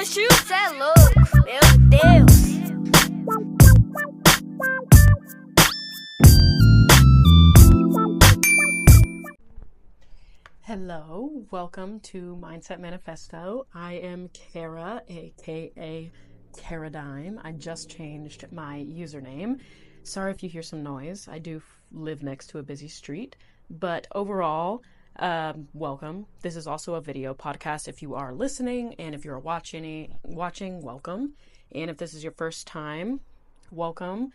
bicho, cê é louco, meu Deus. Hello, welcome to Mindset Manifesto. I am Kara, aka Karadime. I just changed my username. Sorry if you hear some noise. I do live next to a busy street, but overall, welcome. This is also a video podcast if you are listening, and if you're watching, welcome. And if this is your first time, welcome.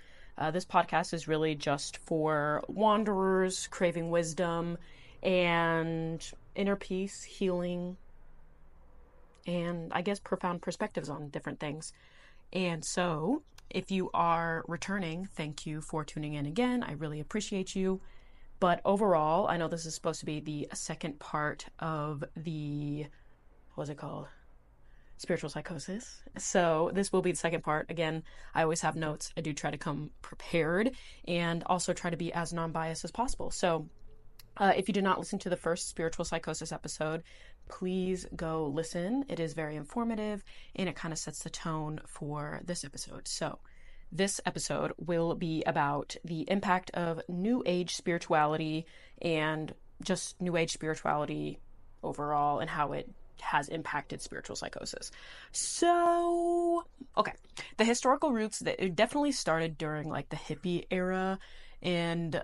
This podcast is really just for wanderers craving wisdom and inner peace, healing, and I guess profound perspectives on different things. And so, if you are returning, thank you for tuning in again. I really appreciate you. But overall, I know this is supposed to be the second part of the, what's it called? Spiritual psychosis. So this will be the second part. Again, I always have notes. I do try to come prepared and also try to be as non-biased as possible. So if you did not listen to the first spiritual psychosis episode, please go listen. It is very informative and it kind of sets the tone for this episode. So this episode will be about the impact of New Age spirituality and just New Age spirituality overall and how it has impacted spiritual psychosis. So, okay. The historical roots, that it definitely started during like the hippie era and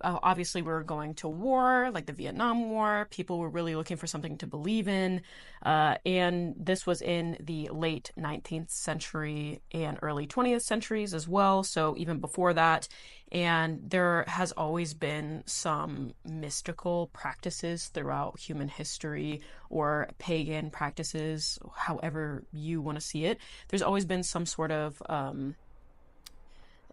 obviously we were going to war, like the Vietnam War. People were really looking for something to believe in. And this was in the late 19th century and early 20th centuries as well. So even before that. And there has always been some mystical practices throughout human history or pagan practices, however you want to see it. There's always been some sort of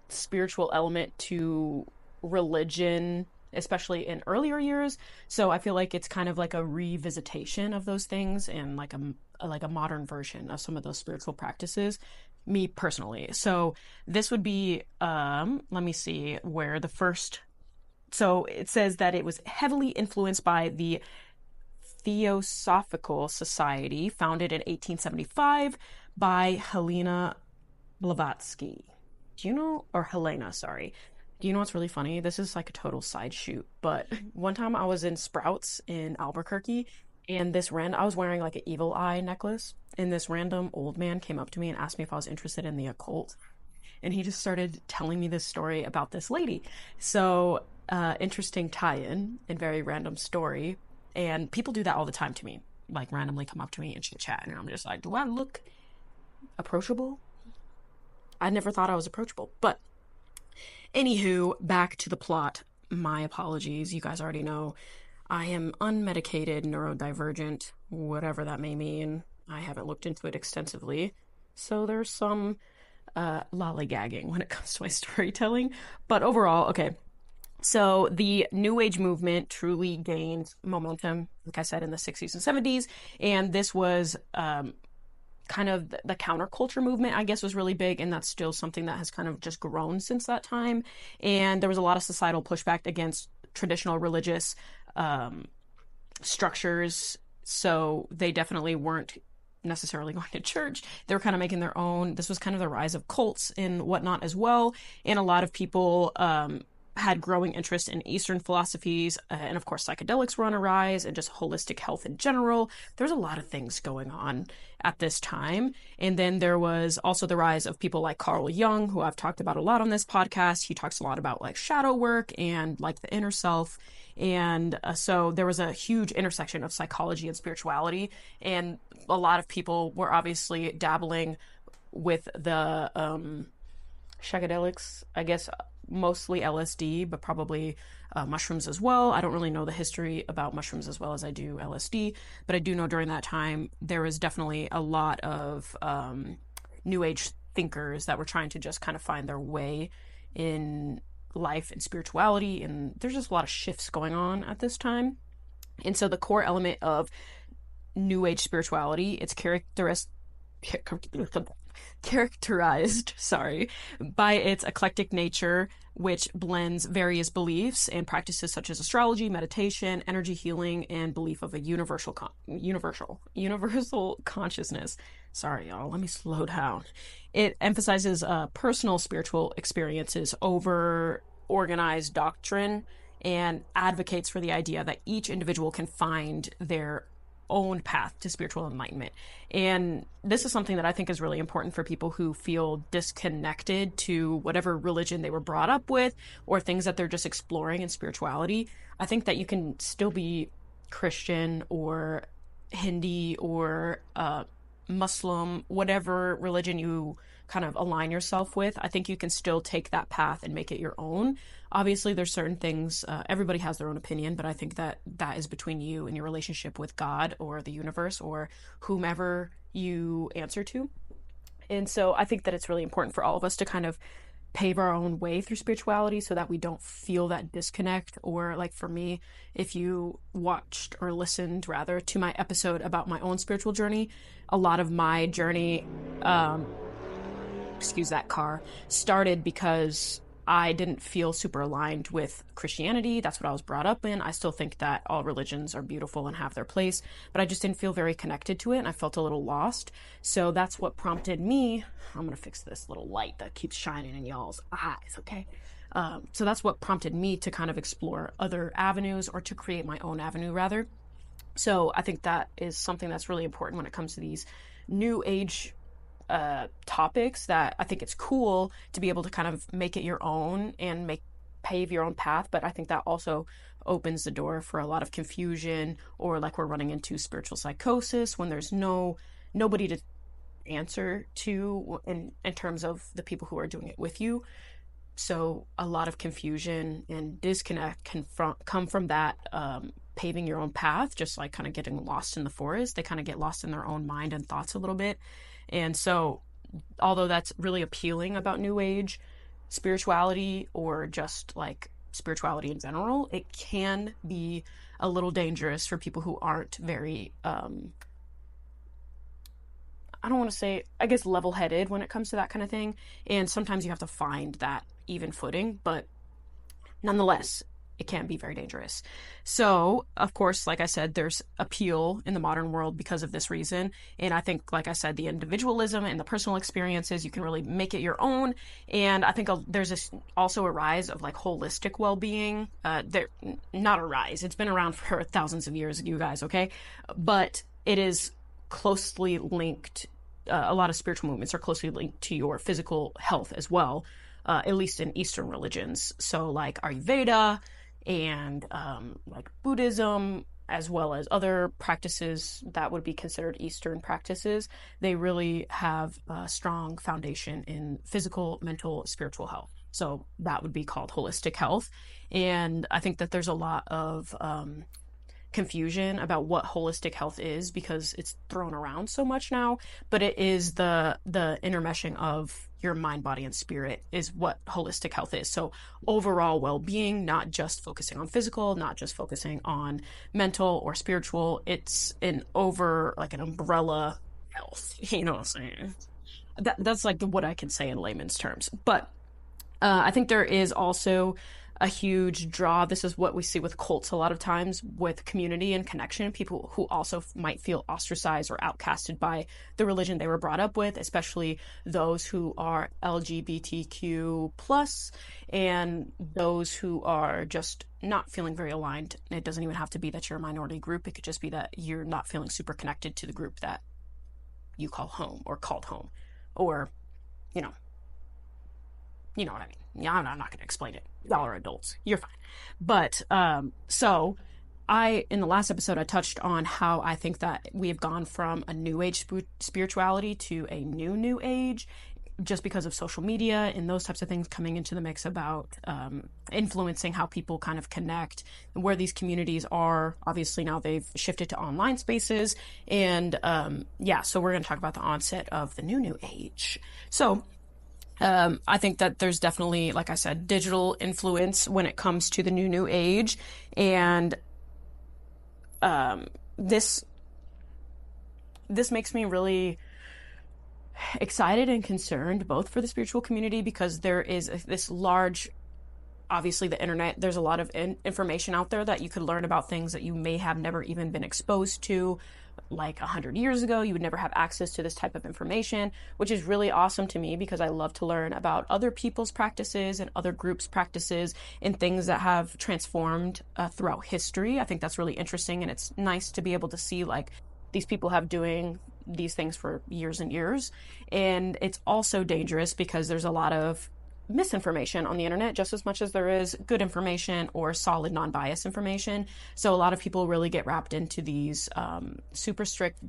spiritual element to religion, especially in earlier years. So I feel like it's kind of like a revisitation of those things and like a modern version of some of those spiritual practices, me personally. So this would be let me see where the first, so it says that it was heavily influenced by the Theosophical Society, founded in 1875 by Helena Blavatsky. Do you know, or Helena, sorry. Do you know what's really funny? This is like a total side shoot, but one time I was in Sprouts in Albuquerque, and I was wearing like an evil eye necklace, and this random old man came up to me and asked me if I was interested in the occult, and he just started telling me this story about this lady. So, interesting tie-in and very random story, and people do that all the time to me, like randomly come up to me and chit-chat, and I'm just like, do I look approachable? I never thought I was approachable, but anywho, back to the plot. My apologies. You guys already know I am unmedicated, neurodivergent, whatever that may mean. I haven't looked into it extensively, so there's some lollygagging when it comes to my storytelling. But overall, okay. So the New Age movement truly gained momentum, like I said, in the 60s and 70s, and this was kind of the counterculture movement, I guess, was really big, and that's still something that has kind of just grown since that time. And there was a lot of societal pushback against traditional religious structures, so they definitely weren't necessarily going to church. They were kind of making their own. This was kind of the rise of cults and whatnot as well, and a lot of people had growing interest in Eastern philosophies, and of course psychedelics were on a rise, and just holistic health in general. There's a lot of things going on at this time. And then there was also the rise of people like Carl Jung, who I've talked about a lot on this podcast. He talks a lot about like shadow work and like the inner self. And so there was a huge intersection of psychology and spirituality, and a lot of people were obviously dabbling with the psychedelics, I guess mostly LSD, but probably mushrooms as well. I don't really know the history about mushrooms as well as I do LSD, but I do know during that time there was definitely a lot of New Age thinkers that were trying to just kind of find their way in life and spirituality, and there's just a lot of shifts going on at this time. And so the core element of New Age spirituality, its characterized, sorry, by its eclectic nature, which blends various beliefs and practices such as astrology, meditation, energy healing, and belief of a universal consciousness. Sorry, y'all. Let me slow down. It emphasizes personal spiritual experiences over organized doctrine and advocates for the idea that each individual can find their own path to spiritual enlightenment. And this is something that I think is really important for people who feel disconnected to whatever religion they were brought up with or things that they're just exploring in spirituality. I think that you can still be Christian or Hindi or Muslim, whatever religion you kind of align yourself with. I think you can still take that path and make it your own. Obviously, there's certain things, everybody has their own opinion, but I think that that is between you and your relationship with God or the universe or whomever you answer to. And so I think that it's really important for all of us to kind of pave our own way through spirituality so that we don't feel that disconnect. Or like for me, if you watched or listened rather to my episode about my own spiritual journey, a lot of my journey, excuse that car, started because I didn't feel super aligned with Christianity. That's what I was brought up in. I still think that all religions are beautiful and have their place, but I just didn't feel very connected to it, and I felt a little lost. So that's what prompted me. I'm going to fix this little light that keeps shining in y'all's eyes, okay? So that's what prompted me to kind of explore other avenues, or to create my own avenue, rather. So I think that is something that's really important when it comes to these new age topics, that I think it's cool to be able to kind of make it your own and pave your own path. But I think that also opens the door for a lot of confusion, or like we're running into spiritual psychosis when there's nobody to answer to in terms of the people who are doing it with you. So a lot of confusion and disconnect can come from that, paving your own path, just like kind of getting lost in the forest. They kind of get lost in their own mind and thoughts a little bit. And so, although that's really appealing about New Age spirituality, or just like spirituality in general, it can be a little dangerous for people who aren't very, I don't want to say, I guess, level-headed when it comes to that kind of thing. And sometimes you have to find that even footing, but nonetheless, it can be very dangerous. So, of course, like I said, there's appeal in the modern world because of this reason. And I think, like I said, the individualism and the personal experiences, you can really make it your own. And I think there's also a rise of like holistic well-being. Not a rise. It's been around for thousands of years, you guys, okay? But it is closely linked. A lot of spiritual movements are closely linked to your physical health as well, at least in Eastern religions. So like Ayurveda, and like Buddhism, as well as other practices that would be considered Eastern practices, they really have a strong foundation in physical, mental, spiritual health. So that would be called holistic health. And I think that there's a lot of confusion about what holistic health is, because it's thrown around so much now. But it is the intermeshing of your mind, body, and spirit is what holistic health is. So overall well-being, not just focusing on physical, not just focusing on mental or spiritual. It's an umbrella health. You know what I'm saying? That's like what I can say in layman's terms. But I think there is also a huge draw. This is what we see with cults a lot of times, with community and connection. People who also might feel ostracized or outcasted by the religion they were brought up with, especially those who are LGBTQ plus, and those who are just not feeling very aligned. It doesn't even have to be that you're a minority group. It could just be that you're not feeling super connected to the group that you call home, or called home, or, you know what I mean. Yeah, I'm not going to explain it. Y'all are adults. You're fine. But, so in the last episode, I touched on how I think that we have gone from a new age spirituality to a new age, just because of social media and those types of things coming into the mix about influencing how people kind of connect, and where these communities are. Obviously now they've shifted to online spaces. And so we're going to talk about the onset of the new age. So I think that there's definitely, like I said, digital influence when it comes to the new age. And this makes me really excited and concerned both for the spiritual community, because there is this large, obviously the internet, there's a lot of information out there that you could learn about things that you may have never even been exposed to. Like 100 years ago, you would never have access to this type of information, which is really awesome to me because I love to learn about other people's practices and other groups' practices and things that have transformed throughout history. I think that's really interesting, and it's nice to be able to see like these people have doing these things for years and years. And it's also dangerous because there's a lot of misinformation on the internet just as much as there is good information or solid non-biased information. So a lot of people really get wrapped into these super strict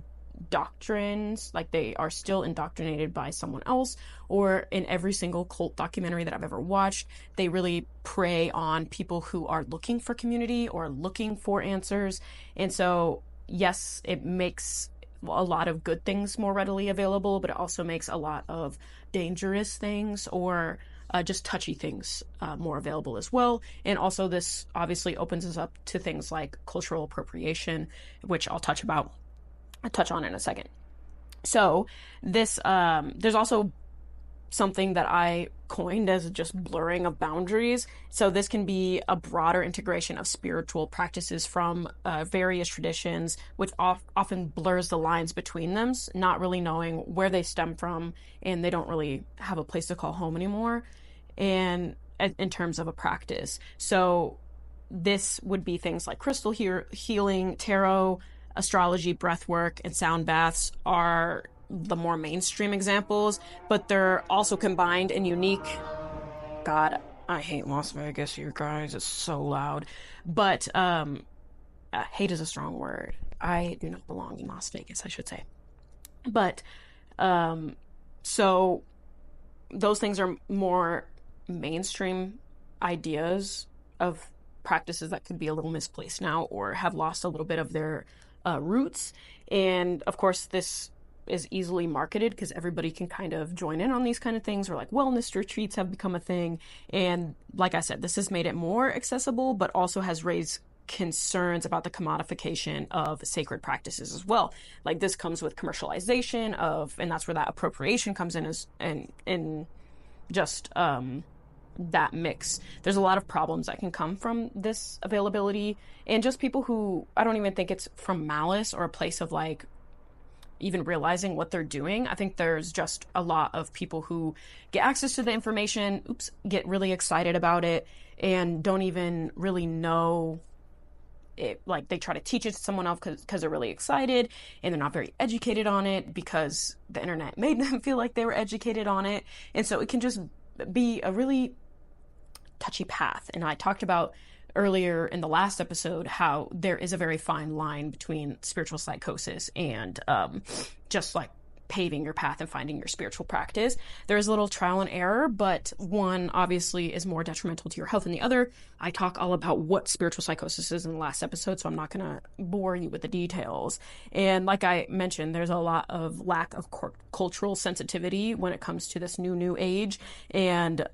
doctrines, like they are still indoctrinated by someone else. Or in every single cult documentary that I've ever watched, they really prey on people who are looking for community or looking for answers. And so yes, it makes a lot of good things more readily available, but it also makes a lot of dangerous things or just touchy things more available as well. And also this obviously opens us up to things like cultural appropriation, which I'll touch on in a second. So this, there's also something that I coined as just blurring of boundaries. So this can be a broader integration of spiritual practices from various traditions, which often blurs the lines between them, not really knowing where they stem from, and they don't really have a place to call home anymore. And in terms of a practice. So this would be things like crystal healing, tarot, astrology, breath work, and sound baths are the more mainstream examples, but they're also combined in unique. God, I hate Las Vegas, you guys. It's so loud. But hate is a strong word. I do not belong in Las Vegas, I should say. But so those things are more mainstream ideas of practices that could be a little misplaced now or have lost a little bit of their roots. And of course, this is easily marketed because everybody can kind of join in on these kind of things, or like wellness retreats have become a thing. And like I said, this has made it more accessible, but also has raised concerns about the commodification of sacred practices as well. Like this comes with commercialization of, and that's where that appropriation comes in, as and just that mix. There's a lot of problems that can come from this availability, and just people who, I don't even think it's from malice or a place of like even realizing what they're doing. I think there's just a lot of people who get access to the information, get really excited about it, and don't even really know it. Like they try to teach it to someone else because they're really excited, and they're not very educated on it because the internet made them feel like they were educated on it. And so it can just be a really touchy path. And I talked about earlier in the last episode how there is a very fine line between spiritual psychosis and just like paving your path and finding your spiritual practice. There is a little trial and error, but one obviously is more detrimental to your health than the other. I talk all about what spiritual psychosis is in the last episode, so I'm not going to bore you with the details. And like I mentioned, there's a lot of lack of cultural sensitivity when it comes to this new age. And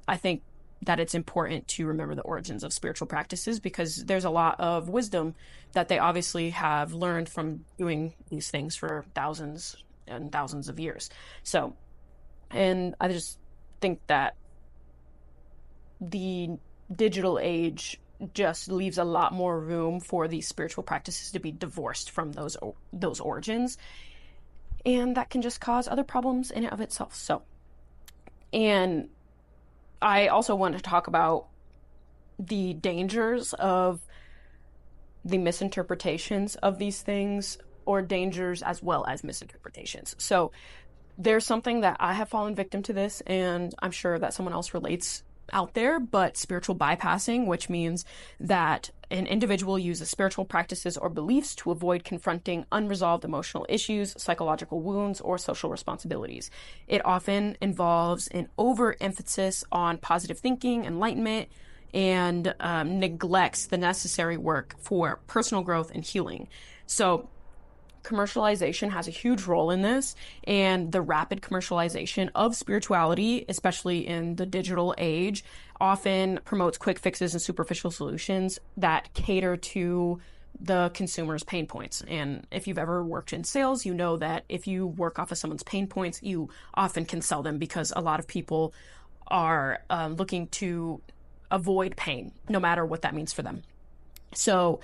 I think that it's important to remember the origins of spiritual practices, because there's a lot of wisdom that they obviously have learned from doing these things for thousands and thousands of years. So, and I just think that the digital age just leaves a lot more room for these spiritual practices to be divorced from those origins. And that can just cause other problems in and of itself. So, and I also want to talk about the dangers of the misinterpretations of these things, or dangers as well as misinterpretations. So there's something that I have fallen victim to this, and I'm sure that someone else relates out there, but spiritual bypassing, which means that an individual uses spiritual practices or beliefs to avoid confronting unresolved emotional issues, psychological wounds, or social responsibilities. It often involves an overemphasis on positive thinking, enlightenment, and neglects the necessary work for personal growth and healing. So commercialization has a huge role in this, and the rapid commercialization of spirituality, especially in the digital age, often promotes quick fixes and superficial solutions that cater to the consumer's pain points. And if you've ever worked in sales, you know that if you work off of someone's pain points, you often can sell them, because a lot of people are looking to avoid pain, no matter what that means for them. So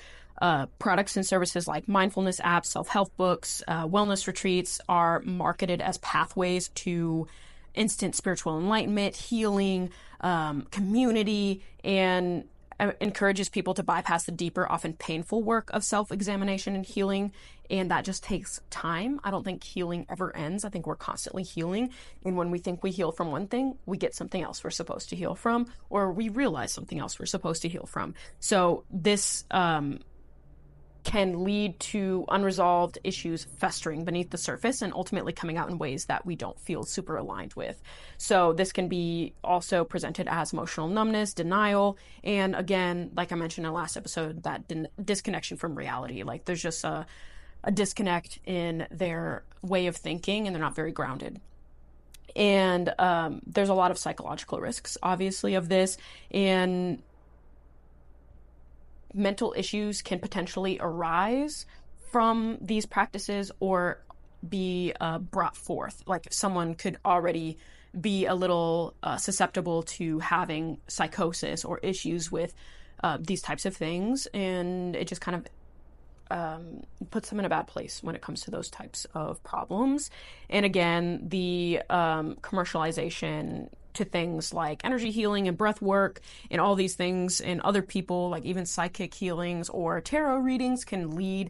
products and services like mindfulness apps, self-help books, wellness retreats are marketed as pathways to instant spiritual enlightenment, healing, community, and encourages people to bypass the deeper, often painful work of self-examination and healing. And that just takes time. I don't think healing ever ends. I think we're constantly healing. And when we think we heal from one thing, we get something else we're supposed to heal from, or we realize something else we're supposed to heal from. So this can lead to unresolved issues festering beneath the surface and ultimately coming out in ways that we don't feel super aligned with. So this can be also presented as emotional numbness, denial, and again, like I mentioned in the last episode, that disconnection from reality. Like there's just a disconnect in their way of thinking, and they're not very grounded. And there's a lot of psychological risks, obviously, of this, and mental issues can potentially arise from these practices or be brought forth. Like someone could already be a little susceptible to having psychosis or issues with these types of things, and it just kind of puts them in a bad place when it comes to those types of problems. And again, the commercialization to things like energy healing and breath work and all these things, and other people, like even psychic healings or tarot readings, can lead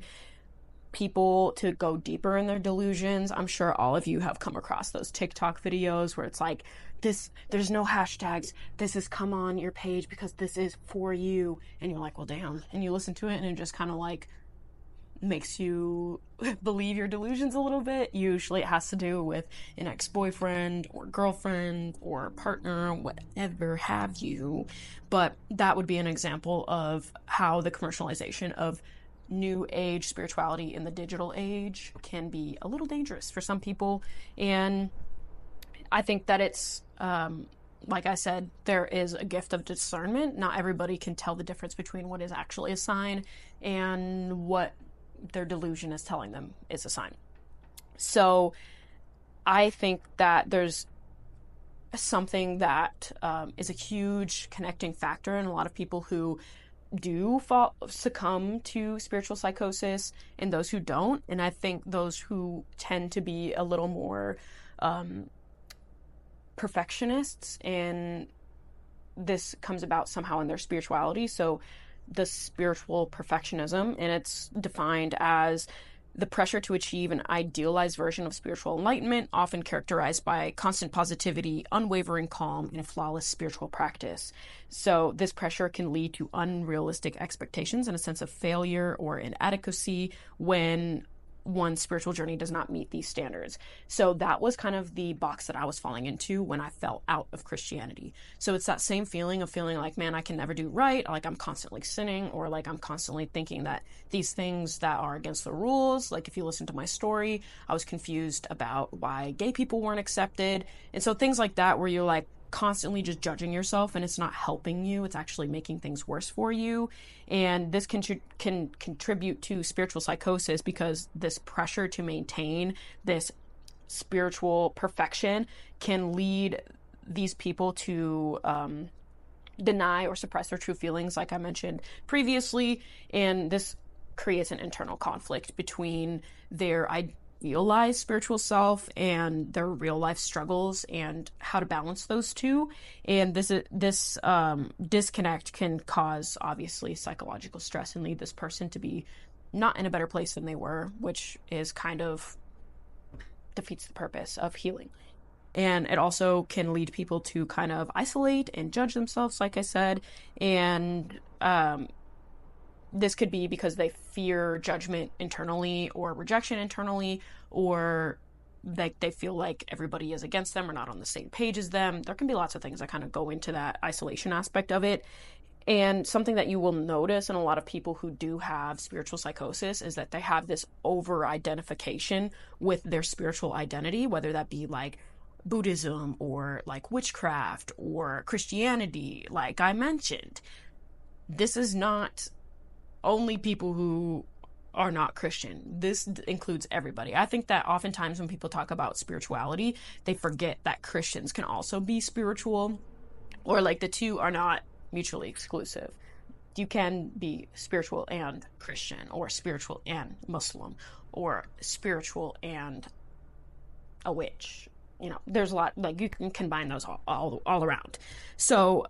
people to go deeper in their delusions. I'm sure all of you have come across those TikTok videos where it's like, there's no hashtags, this is come on your page because this is for you, and you're like, well, damn. And you listen to it and it just kind of like makes you believe your delusions a little bit. Usually it has to do with an ex-boyfriend or girlfriend or partner, whatever have you. But that would be an example of how the commercialization of new age spirituality in the digital age can be a little dangerous for some people. And I think that it's like I said, there is a gift of discernment. Not everybody can tell the difference between what is actually a sign and what their delusion is telling them is a sign. So I think that there's something that is a huge connecting factor in a lot of people who do succumb to spiritual psychosis and those who don't. And I think those who tend to be a little more perfectionists, and this comes about somehow in their spirituality. So the spiritual perfectionism, and it's defined as the pressure to achieve an idealized version of spiritual enlightenment, often characterized by constant positivity, unwavering calm, and a flawless spiritual practice. So this pressure can lead to unrealistic expectations and a sense of failure or inadequacy when one's spiritual journey does not meet these standards. So that was kind of the box that I was falling into when I fell out of Christianity. So it's that same feeling of feeling like, man, I can never do right, like I'm constantly sinning, or like I'm constantly thinking that these things that are against the rules, like if you listen to my story, I was confused about why gay people weren't accepted. And so things like that, where you're like constantly just judging yourself, and it's not helping you, it's actually making things worse for you. And this can contribute to spiritual psychosis, because this pressure to maintain this spiritual perfection can lead these people to deny or suppress their true feelings, like I mentioned previously. And this creates an internal conflict between their idealized spiritual self and their real life struggles, and how to balance those two. And this disconnect can cause, obviously, psychological stress and lead this person to be not in a better place than they were, which is kind of defeats the purpose of healing. And it also can lead people to kind of isolate and judge themselves, like I said. And this could be because they fear judgment internally or rejection internally, or like they feel like everybody is against them or not on the same page as them. There can be lots of things that kind of go into that isolation aspect of it. And something that you will notice in a lot of people who do have spiritual psychosis is that they have this over-identification with their spiritual identity, whether that be like Buddhism or like witchcraft or Christianity, like I mentioned. This is not only people who are not Christian. This includes everybody. I think that oftentimes when people talk about spirituality, they forget that Christians can also be spiritual, or like the two are not mutually exclusive. You can be spiritual and Christian, or spiritual and Muslim, or spiritual and a witch. There's a lot, like, you can combine those all around. So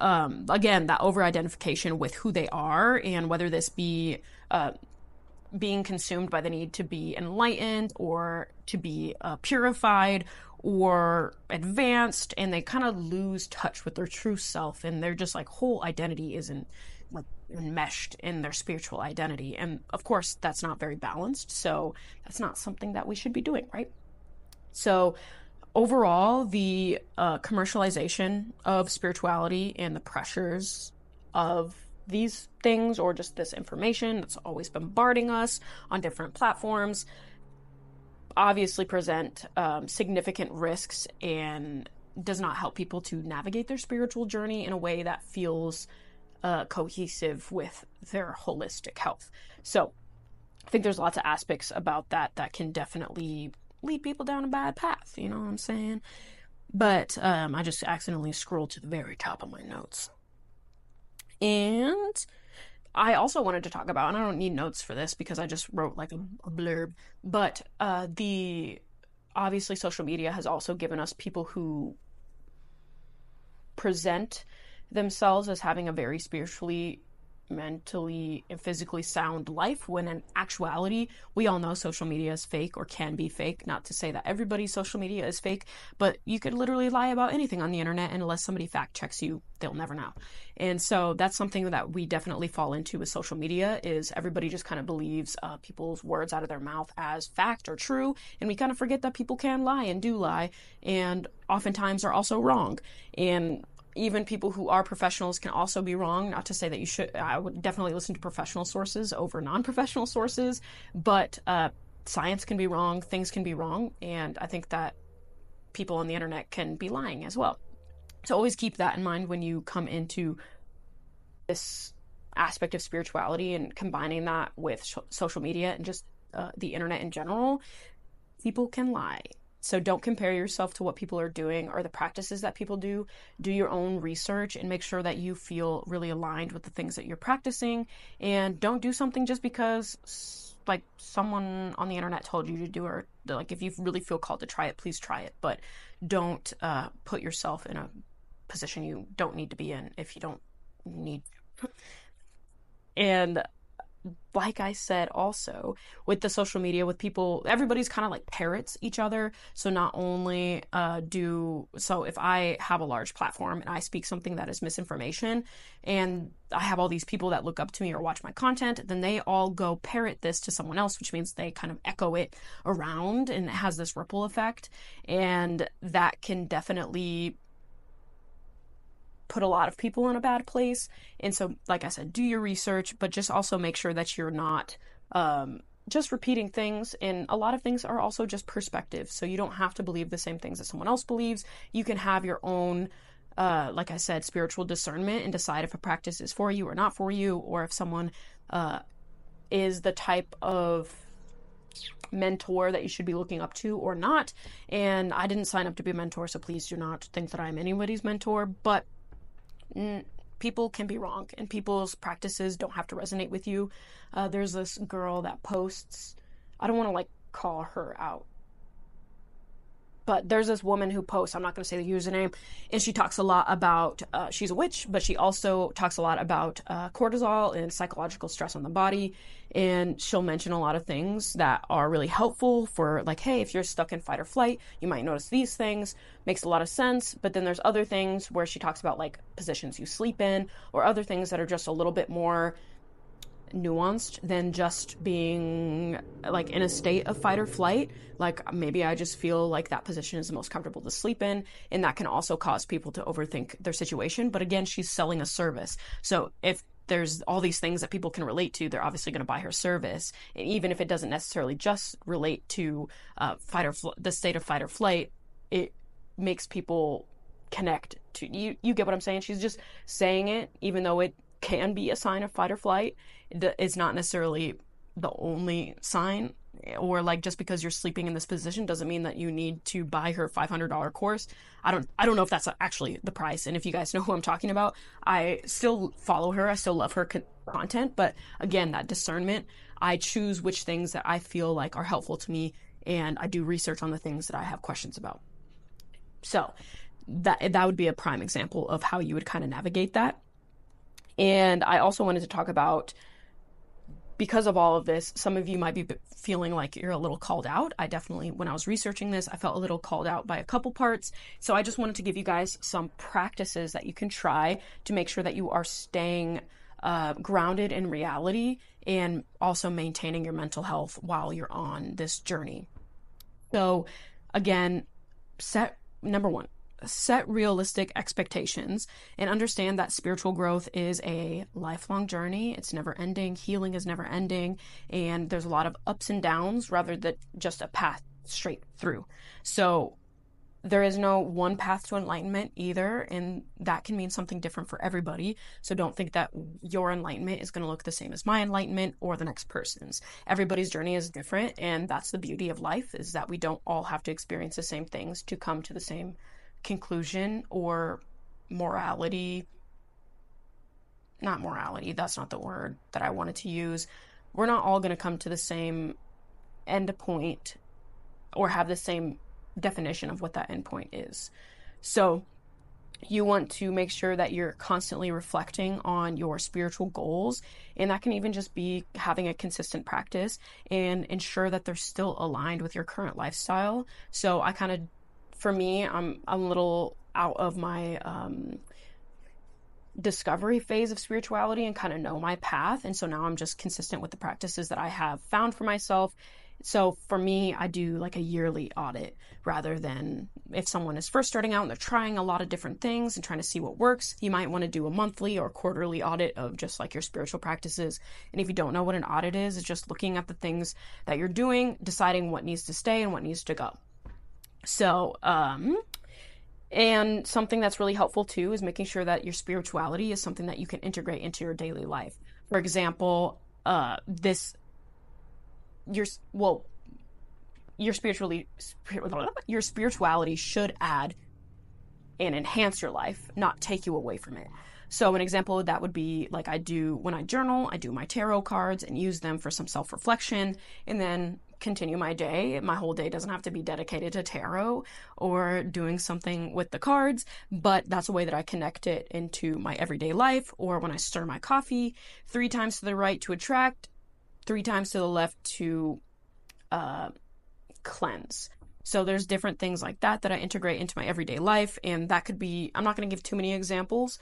again, that over identification with who they are, and whether this be being consumed by the need to be enlightened or to be purified or advanced, and they kind of lose touch with their true self, and their just like whole identity isn't like enmeshed in their spiritual identity. And of course that's not very balanced, so that's not something that we should be doing, right? So overall, the commercialization of spirituality and the pressures of these things, or just this information that's always bombarding us on different platforms, obviously present significant risks and does not help people to navigate their spiritual journey in a way that feels cohesive with their holistic health. So I think there's lots of aspects about that can definitely lead people down a bad path, you know what I'm saying? But I just accidentally scrolled to the very top of my notes. And I also wanted to talk about, and I don't need notes for this because I just wrote like a blurb, but obviously social media has also given us people who present themselves as having a very spiritually, mentally, and physically sound life, when in actuality, we all know social media is fake or can be fake. Not to say that everybody's social media is fake, but you could literally lie about anything on the internet, and unless somebody fact checks you, they'll never know. And so that's something that we definitely fall into with social media, is everybody just kind of believes people's words out of their mouth as fact or true, and we kind of forget that people can lie and do lie, and oftentimes are also wrong. And even people who are professionals can also be wrong. Not to say that you should, I would definitely listen to professional sources over non-professional sources, but science can be wrong, things can be wrong, and I think that people on the internet can be lying as well. So always keep that in mind when you come into this aspect of spirituality and combining that with social media and just the internet in general. People can lie. So don't compare yourself to what people are doing or the practices that people do. Do your own research and make sure that you feel really aligned with the things that you're practicing. And don't do something just because like someone on the internet told you to do, or like if you really feel called to try it, please try it. But don't put yourself in a position you don't need to be in if you don't need to. And like I said, also with the social media, with people, everybody's kind of like parrots each other. So not only so if I have a large platform and I speak something that is misinformation, and I have all these people that look up to me or watch my content, then they all go parrot this to someone else, which means they kind of echo it around, and it has this ripple effect. And that can definitely put a lot of people in a bad place. And so, like I said, do your research, but just also make sure that you're not just repeating things. And a lot of things are also just perspective. So you don't have to believe the same things that someone else believes. You can have your own, like I said, spiritual discernment and decide if a practice is for you or not for you, or if someone is the type of mentor that you should be looking up to or not. And I didn't sign up to be a mentor, so please do not think that I'm anybody's mentor, but people can be wrong, and people's practices don't have to resonate with you. There's this girl that posts, I don't want to like call her out, but there's this woman who posts, I'm not going to say the username, and she talks a lot about, she's a witch, but she also talks a lot about cortisol and psychological stress on the body. And she'll mention a lot of things that are really helpful for like, hey, if you're stuck in fight or flight, you might notice these things. Makes a lot of sense. But then there's other things where she talks about like positions you sleep in, or other things that are just a little bit more nuanced than just being like in a state of fight or flight. Like maybe I just feel like that position is the most comfortable to sleep in, and that can also cause people to overthink their situation. But again, she's selling a service. So if there's all these things that people can relate to, they're obviously going to buy her service. And even if it doesn't necessarily just relate to the state of fight or flight, it makes people connect to you. You get what I'm saying? She's just saying it, even though it can be a sign of fight or flight. It's not necessarily the only sign, or like just because you're sleeping in this position doesn't mean that you need to buy her $500 course. I don't know if that's actually the price. And if you guys know who I'm talking about, I still follow her. I still love her content. But again, that discernment, I choose which things that I feel like are helpful to me, and I do research on the things that I have questions about. So that would be a prime example of how you would kind of navigate that. And I also wanted to talk about, because of all of this, some of you might be feeling like you're a little called out. I definitely, when I was researching this, I felt a little called out by a couple parts. So I just wanted to give you guys some practices that you can try to make sure that you are staying grounded in reality and also maintaining your mental health while you're on this journey. So again, number one, set realistic expectations and understand that spiritual growth is a lifelong journey. It's never ending. Healing is never ending. And there's a lot of ups and downs rather than just a path straight through. So there is no one path to enlightenment either. And that can mean something different for everybody. So don't think that your enlightenment is going to look the same as my enlightenment or the next person's. Everybody's journey is different. And that's the beauty of life, is that we don't all have to experience the same things to come to the same conclusion or morality. Not morality, that's not the word that I wanted to use. We're not all going to come to the same end point or have the same definition of what that end point is. So you want to make sure that you're constantly reflecting on your spiritual goals, and that can even just be having a consistent practice and ensure that they're still aligned with your current lifestyle. So for me, I'm a little out of my discovery phase of spirituality and kind of know my path. And so now I'm just consistent with the practices that I have found for myself. So for me, I do like a yearly audit rather than, if someone is first starting out and they're trying a lot of different things and trying to see what works, you might want to do a monthly or quarterly audit of just like your spiritual practices. And if you don't know what an audit is, it's just looking at the things that you're doing, deciding what needs to stay and what needs to go. So, and something that's really helpful too is making sure that your spirituality is something that you can integrate into your daily life. For example, your spirituality should add and enhance your life, not take you away from it. So an example of that would be like when I journal, I do my tarot cards and use them for some self-reflection, and then continue my day. My whole day doesn't have to be dedicated to tarot or doing something with the cards, but that's a way that I connect it into my everyday life. Or when I stir my coffee, 3 times to the right to attract, 3 times to the left to cleanse. So there's different things like that I integrate into my everyday life. And that could be, I'm not going to give too many examples,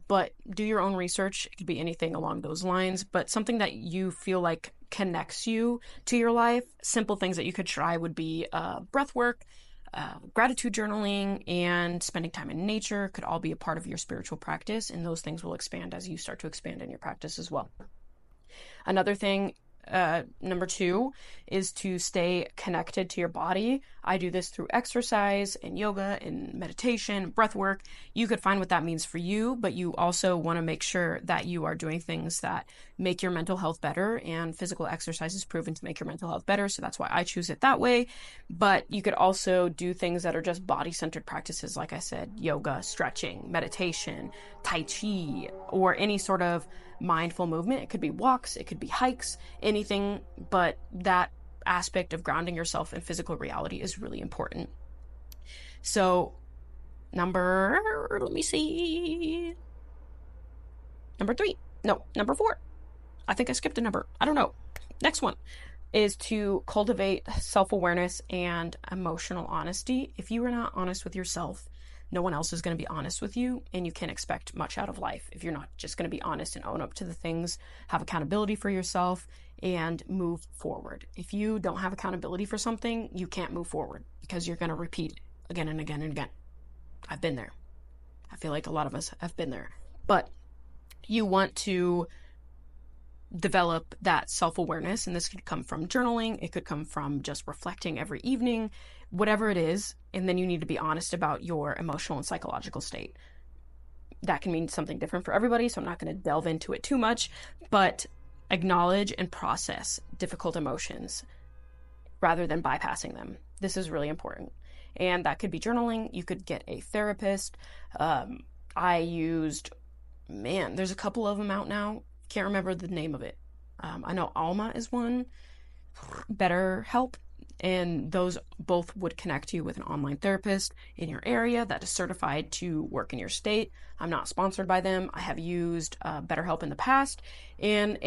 but do your own research. It could be anything along those lines, but something that you feel like connects you to your life. Simple things that you could try would be breath work, gratitude journaling, and spending time in nature could all be a part of your spiritual practice. And those things will expand as you start to expand in your practice as well. Another thing, number 2, is to stay connected to your body. I do this through exercise and yoga and meditation, breath work. You could find what that means for you, but you also want to make sure that you are doing things that make your mental health better, and physical exercise is proven to make your mental health better. So that's why I choose it that way. But you could also do things that are just body-centered practices. Like I said, yoga, stretching, meditation, Tai Chi, or any sort of mindful movement. It could be walks, it could be hikes, anything, but that aspect of grounding yourself in physical reality is really important. So number 4. I think I skipped a number. I don't know. Next one is to cultivate self-awareness and emotional honesty. If you are not honest with yourself, no one else is going to be honest with you, and you can't expect much out of life if you're not just going to be honest and own up to the things, have accountability for yourself, and move forward. If you don't have accountability for something, you can't move forward because you're going to repeat it again and again and again. I've been there. I feel like a lot of us have been there. But you want to develop that self-awareness, and this could come from journaling, it could come from just reflecting every evening, whatever it is, and then you need to be honest about your emotional and psychological state. that can mean something different for everybody, so I'm not going to delve into it too much, but acknowledge and process difficult emotions rather than bypassing them. This is really important. And that could be journaling. You could get a therapist. I used, there's a couple of them out now. Can't remember the name of it. I know Alma is one, BetterHelp, and those both would connect you with an online therapist in your area that is certified to work in your state. I'm not sponsored by them. I have used BetterHelp in the past, and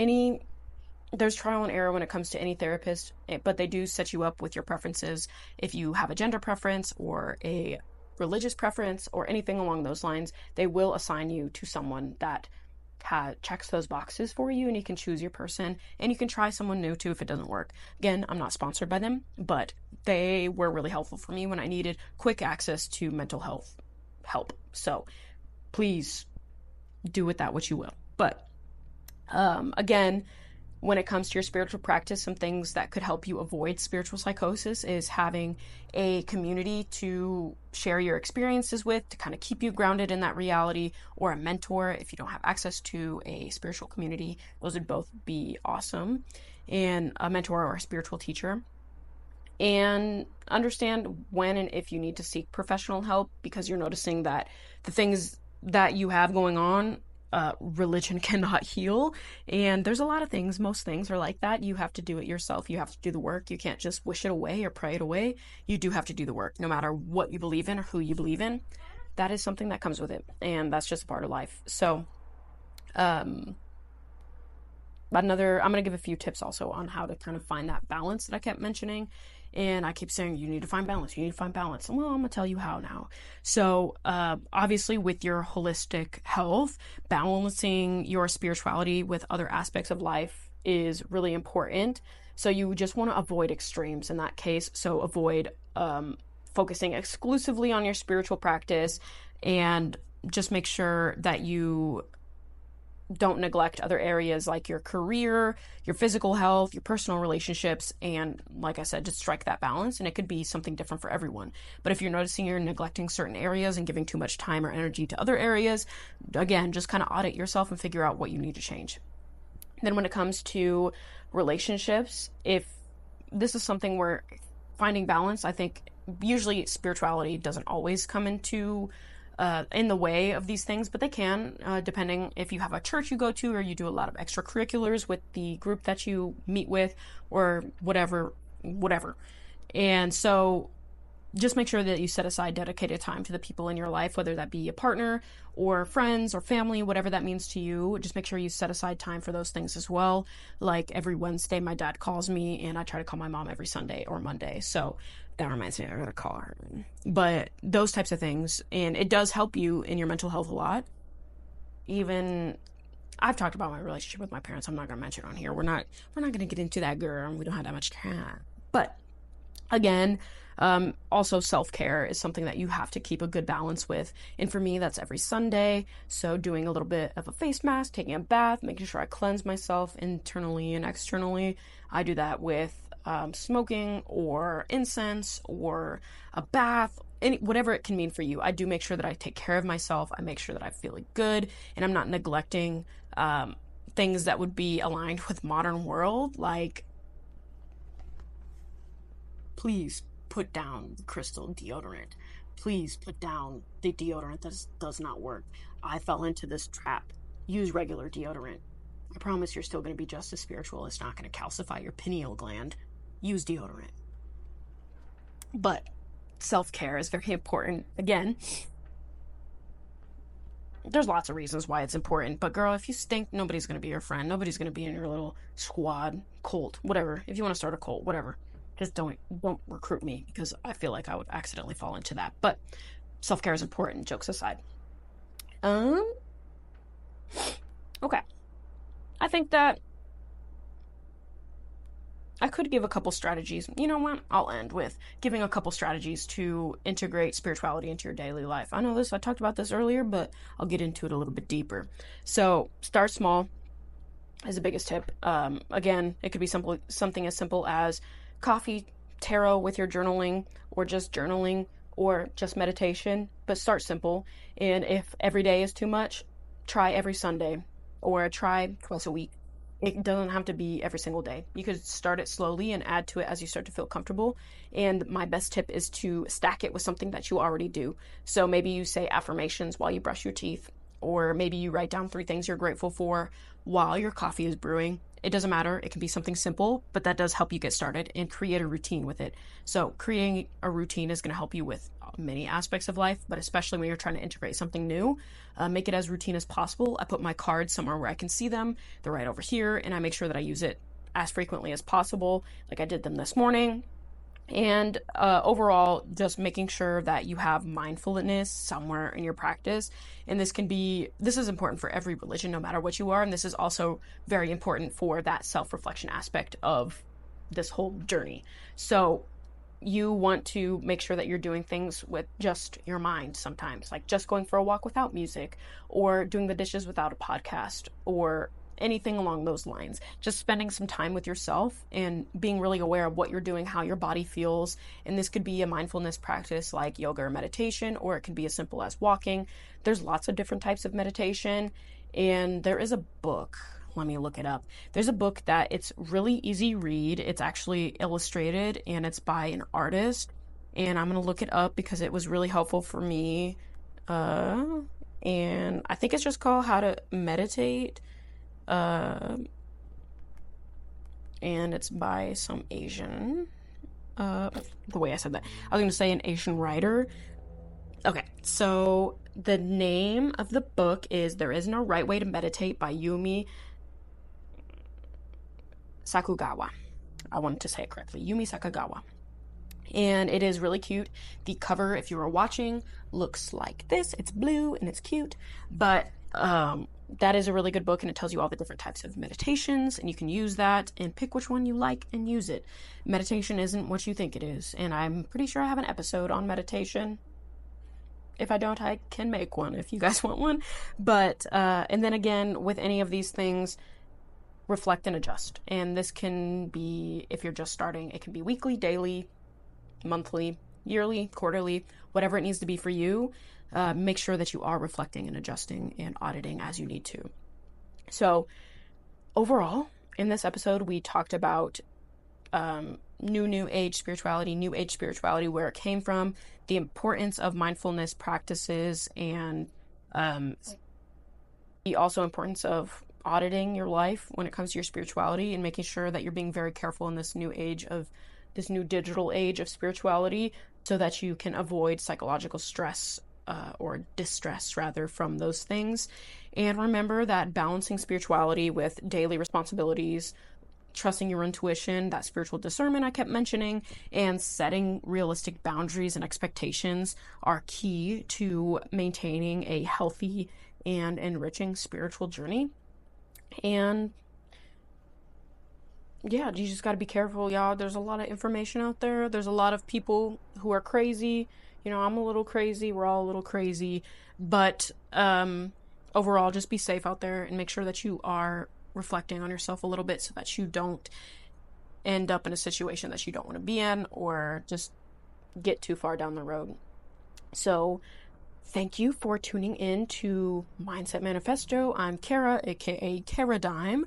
there's trial and error when it comes to any therapist, but they do set you up with your preferences. If you have a gender preference or a religious preference or anything along those lines, they will assign you to someone that checks those boxes for you, and you can choose your person, and you can try someone new too if it doesn't work. Again, I'm not sponsored by them, but they were really helpful for me when I needed quick access to mental health help. So please do with that what you will. But again, when it comes to your spiritual practice, some things that could help you avoid spiritual psychosis is having a community to share your experiences with, to kind of keep you grounded in that reality, or a mentor if you don't have access to a spiritual community. Those would both be awesome. And a mentor or a spiritual teacher. And understand when and if you need to seek professional help, because you're noticing that the things that you have going on, religion cannot heal. And there's a lot of things, most things are like that. You have to do it yourself. You have to do the work. You can't just wish it away or pray it away. You do have to do the work, no matter what you believe in or who you believe in. That is something that comes with it, and that's just a part of life. So I'm going to give a few tips also on how to kind of find that balance that I kept mentioning. And I keep saying, you need to find balance. You need to find balance. Well, I'm going to tell you how now. So obviously with your holistic health, balancing your spirituality with other aspects of life is really important. So you just want to avoid extremes in that case. So avoid focusing exclusively on your spiritual practice, and just make sure that you don't neglect other areas like your career, your physical health, your personal relationships, and like I said, just strike that balance. And it could be something different for everyone. But if you're noticing you're neglecting certain areas and giving too much time or energy to other areas, again, just kind of audit yourself and figure out what you need to change. Then when it comes to relationships, if this is something where finding balance, I think usually spirituality doesn't always come into in the way of these things, but they can, depending if you have a church you go to or you do a lot of extracurriculars with the group that you meet with, or whatever. And so just make sure that you set aside dedicated time to the people in your life, whether that be a partner or friends or family, whatever that means to you. Just make sure you set aside time for those things as well. Like every Wednesday, my dad calls me, and I try to call my mom every Sunday or Monday. So that reminds me, I gotta call her. But those types of things, and it does help you in your mental health a lot. Even I've talked about my relationship with my parents. I'm not gonna mention it on here. We're not gonna get into that, girl. We don't have that much time. But again, also self-care is something that you have to keep a good balance with. And for me, that's every Sunday. So doing a little bit of a face mask, taking a bath, making sure I cleanse myself internally and externally. I do that with smoking or incense or a bath, whatever it can mean for you. I do make sure that I take care of myself. I make sure that I feel good, and I'm not neglecting things that would be aligned with modern world. Like, please put down the crystal deodorant. Please put down the deodorant that does not work. I fell into this trap. Use regular deodorant. I promise you're still going to be just as spiritual. It's not going to calcify your pineal gland. Use deodorant. But self-care is very important. Again, there's lots of reasons why it's important. But girl, if you stink, nobody's going to be your friend. Nobody's going to be in your little squad, cult, whatever. If you want to start a cult, whatever. Just don't recruit me, because I feel like I would accidentally fall into that. But self-care is important, jokes aside. Okay. I think that I could give a couple strategies. You know what? I'll end with giving a couple strategies to integrate spirituality into your daily life. I know I talked about this earlier, but I'll get into it a little bit deeper. So start small is the biggest tip. Again, it could be something as simple as coffee, tarot with your journaling, or just journaling, or just meditation, but start simple. And if every day is too much, try every Sunday or try twice a week. It doesn't have to be every single day. You could start it slowly and add to it as you start to feel comfortable. And my best tip is to stack it with something that you already do. So maybe you say affirmations while you brush your teeth, or maybe you write down 3 things you're grateful for while your coffee is brewing. It doesn't matter. It can be something simple, but that does help you get started and create a routine with it. So creating a routine is going to help you with many aspects of life, but especially when you're trying to integrate something new, make it as routine as possible. I put my cards somewhere where I can see them. They're right over here, and I make sure that I use it as frequently as possible, like I did them this morning. And overall, just making sure that you have mindfulness somewhere in your practice. And this is important for every religion, no matter what you are. And this is also very important for that self-reflection aspect of this whole journey. So you want to make sure that you're doing things with just your mind sometimes, like just going for a walk without music, or doing the dishes without a podcast, or anything along those lines. Just spending some time with yourself and being really aware of what you're doing, how your body feels. And this could be a mindfulness practice like yoga or meditation, or it could be as simple as walking. There's lots of different types of meditation. And there is a book, let me look it up. There's a book that it's really easy read. It's actually illustrated and it's by an artist. And I'm going to look it up because it was really helpful for me. And I think it's just called How to Meditate. And it's by some Asian, the way I said that, I was going to say an Asian writer. Okay, so the name of the book is There Is No Right Way to Meditate by Yumi Sakugawa. I wanted to say it correctly, Yumi Sakugawa. And it is really cute. The cover, if you were watching, looks like this. It's blue and it's cute, but that is a really good book, and it tells you all the different types of meditations, and you can use that and pick which one you like and use it. Meditation isn't what you think it is, and I'm pretty sure I have an episode on meditation. If I don't, I can make one if you guys want one. But, and then again, with any of these things, reflect and adjust. And this can be, if you're just starting, it can be weekly, daily, monthly, yearly, quarterly, whatever it needs to be for you. Make sure that you are reflecting and adjusting and auditing as you need to. So overall, in this episode, we talked about new age spirituality, where it came from, the importance of mindfulness practices, and the also importance of auditing your life when it comes to your spirituality, and making sure that you're being very careful in this new digital age of spirituality, so that you can avoid psychological stress or distress rather from those things. And remember that balancing spirituality with daily responsibilities, trusting your intuition, that spiritual discernment I kept mentioning, and setting realistic boundaries and expectations are key to maintaining a healthy and enriching spiritual journey. And yeah, you just got to be careful, y'all. There's a lot of information out there. There's a lot of people who are crazy. You know, I'm a little crazy. We're all a little crazy. But overall, just be safe out there and make sure that you are reflecting on yourself a little bit, so that you don't end up in a situation that you don't want to be in, or just get too far down the road. So thank you for tuning in to Mindset Manifesto. I'm Kara, aka Karadime,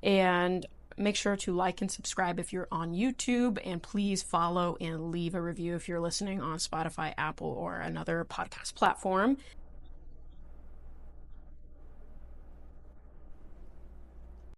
and make sure to like and subscribe if you're on YouTube, and please follow and leave a review if you're listening on Spotify, Apple, or another podcast platform.